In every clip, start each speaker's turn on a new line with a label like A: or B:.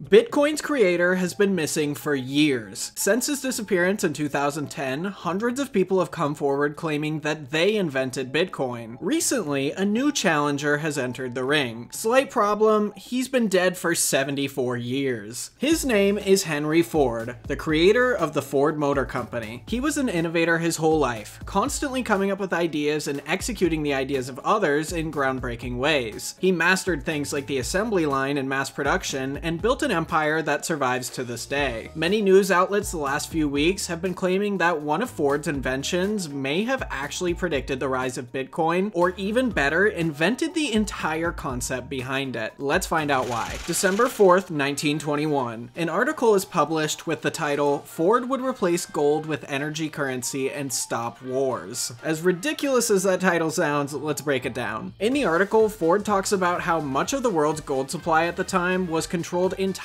A: Bitcoin's creator has been missing for years. Since his disappearance in 2010, hundreds of people have come forward claiming that they invented Bitcoin. Recently, a new challenger has entered the ring. Slight problem, he's been dead for 74 years. His name is Henry Ford, the creator of the Ford Motor Company. He was an innovator his whole life, constantly coming up with ideas and executing the ideas of others in groundbreaking ways. He mastered things like the assembly line and mass production, and built an empire that survives to this day. Many news outlets the last few weeks have been claiming that one of Ford's inventions may have actually predicted the rise of Bitcoin, or even better, invented the entire concept behind it. Let's find out why. December 4th, 1921. An article is published with the title, "Ford would replace gold with energy currency and stop wars." As ridiculous as that title sounds, let's break it down. In the article, Ford talks about how much of the world's gold supply at the time was controlled entirely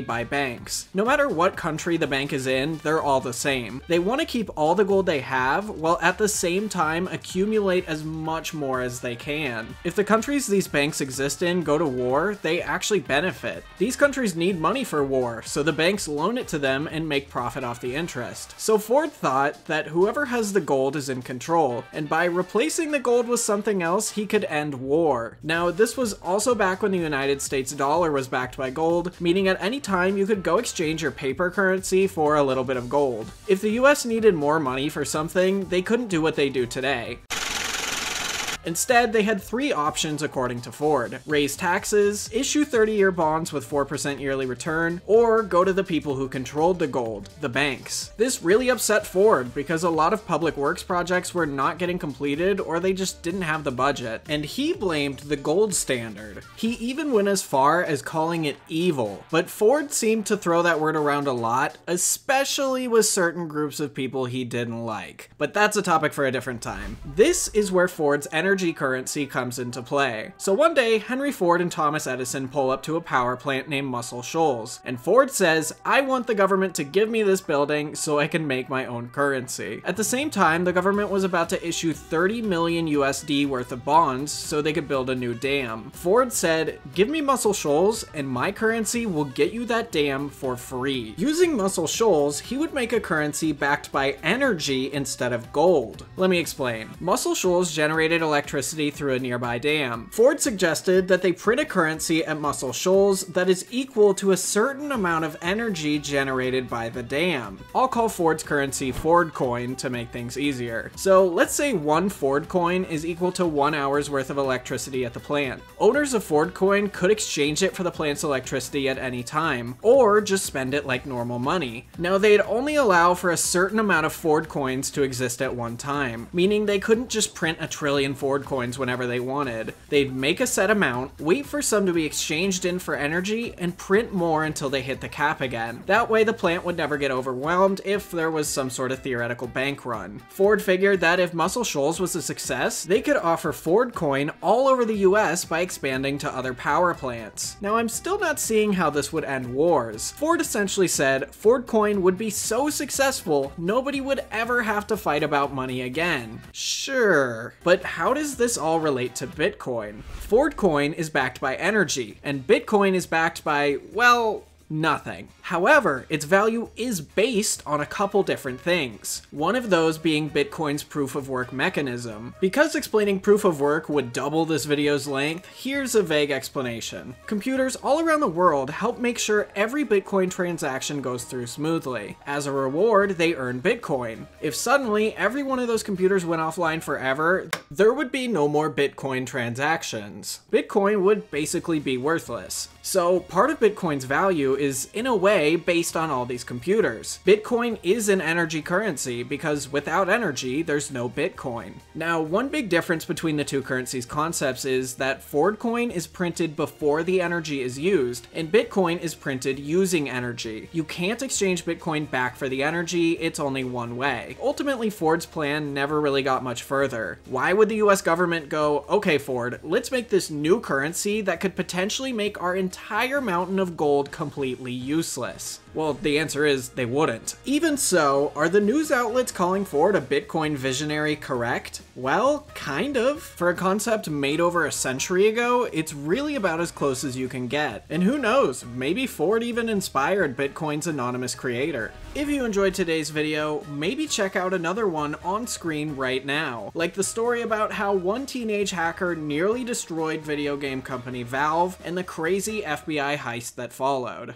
A: by banks. No matter what country the bank is in, they're all the same. They want to keep all the gold they have, while at the same time accumulate as much more as they can. If the countries these banks exist in go to war, they actually benefit. These countries need money for war, so the banks loan it to them and make profit off the interest. So Ford thought that whoever has the gold is in control, and by replacing the gold with something else, he could end war. Now, this was also back when the United States dollar was backed by gold, meaning at any time you could go exchange your paper currency for a little bit of gold. If the US needed more money for something, they couldn't do what they do today. Instead, they had three options according to Ford: raise taxes, issue 30-year bonds with 4% yearly return, or go to the people who controlled the gold, the banks. This really upset Ford because a lot of public works projects were not getting completed, or they just didn't have the budget, and he blamed the gold standard. He even went as far as calling it evil, but Ford seemed to throw that word around a lot, especially with certain groups of people he didn't like. But that's a topic for a different time. This is where Ford's energy currency comes into play. So one day, Henry Ford and Thomas Edison pull up to a power plant named Muscle Shoals, and Ford says, "I want the government to give me this building so I can make my own currency." At the same time, the government was about to issue 30 million USD worth of bonds so they could build a new dam. Ford said, "Give me Muscle Shoals and my currency will get you that dam for free." Using Muscle Shoals, he would make a currency backed by energy instead of gold. Let me explain. Muscle Shoals generated electricity through a nearby dam. Ford suggested that they print a currency at Muscle Shoals that is equal to a certain amount of energy generated by the dam. I'll call Ford's currency Ford Coin to make things easier. So let's say one Ford Coin is equal to 1 hour's worth of electricity at the plant. Owners of Ford Coin could exchange it for the plant's electricity at any time, or just spend it like normal money. Now, they'd only allow for a certain amount of Ford Coins to exist at one time, meaning they couldn't just print a trillion Ford Coins whenever they wanted. They'd make a set amount, wait for some to be exchanged in for energy, and print more until they hit the cap again. That way the plant would never get overwhelmed if there was some sort of theoretical bank run. Ford figured that if Muscle Shoals was a success, they could offer Ford Coin all over the US by expanding to other power plants. Now, I'm still not seeing how this would end wars. Ford essentially said Ford Coin would be so successful, nobody would ever have to fight about money again. Sure, but how does this all relate to Bitcoin? Ford Coin is backed by energy, and Bitcoin is backed by, well, nothing. However, its value is based on a couple different things. One of those being Bitcoin's proof of work mechanism. Because explaining proof of work would double this video's length, here's a vague explanation. Computers all around the world help make sure every Bitcoin transaction goes through smoothly. As a reward, they earn Bitcoin. If suddenly every one of those computers went offline forever, there would be no more Bitcoin transactions. Bitcoin would basically be worthless. So part of Bitcoin's value is, in a way, based on all these computers. Bitcoin is an energy currency because without energy, there's no Bitcoin. Now, one big difference between the two currencies' concepts is that Ford Coin is printed before the energy is used, and Bitcoin is printed using energy. You can't exchange Bitcoin back for the energy, it's only one way. Ultimately, Ford's plan never really got much further. Why would the US government go, "Okay, Ford, let's make this new currency that could potentially make our entire mountain of gold completely completely useless? Well, the answer is they wouldn't. Even so, are the news outlets calling forward a Bitcoin visionary correct? Well, kind of. For a concept made over a century ago, it's really about as close as you can get. And who knows, maybe Ford even inspired Bitcoin's anonymous creator. If you enjoyed today's video, maybe check out another one on screen right now, like the story about how one teenage hacker nearly destroyed video game company Valve and the crazy FBI heist that followed.